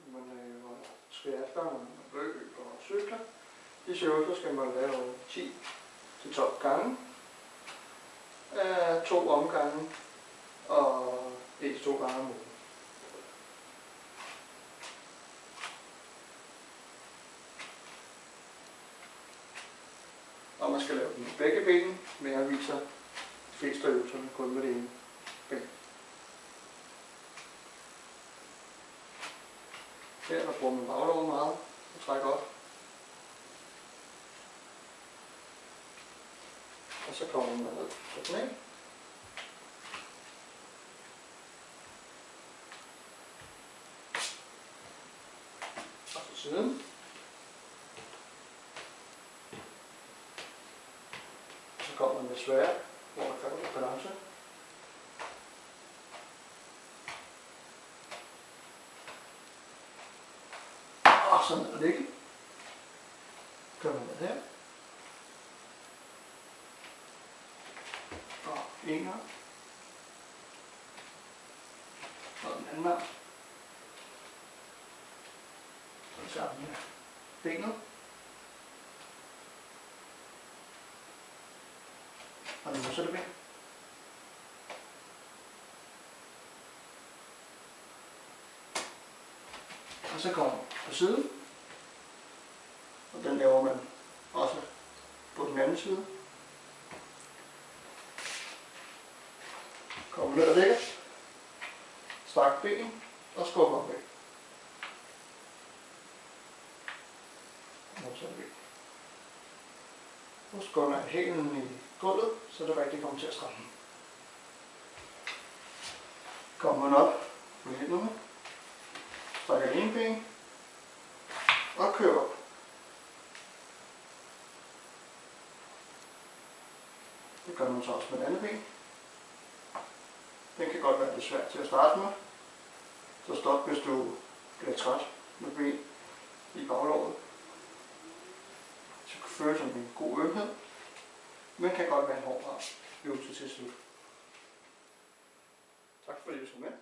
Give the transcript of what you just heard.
man laver skærter, man løber og cykler. Disse øvelser skal man lave 10-12 gange. 2 omgange og 1-2 gange om ugen. Og man skal lave den med begge ben, men jeg viser de fleste øvelserne kun med det ene ben. Her der bruger man bagloven meget og trækker op. Og så kommer man ned på knæ. Og til siden. Så kommer man med sværd, hvor man kræver balance. Og så ned og ligge. Kører man ned her. Og en gang. Og den anden gang. Så tager vi benet. Og den modsatte ben. Og så kommer man på siden. Og den laver man også på den anden side. Kommer ned og ligger. Stræk ben og skubber opad. Modsatte ben. Og så går man hælen i gulvet, så det rigtig kommer til at stramme. Kommer man op på hænderne, strækker det ene ben og kører op. Det gør man så også med det andet ben. Den kan godt være lidt svært til at starte med, så stop hvis du bliver træt med ben i baglovet. Så kan føles som en god ømhed, men kan godt være en hård øvelse til slut. Tak fordi du så med.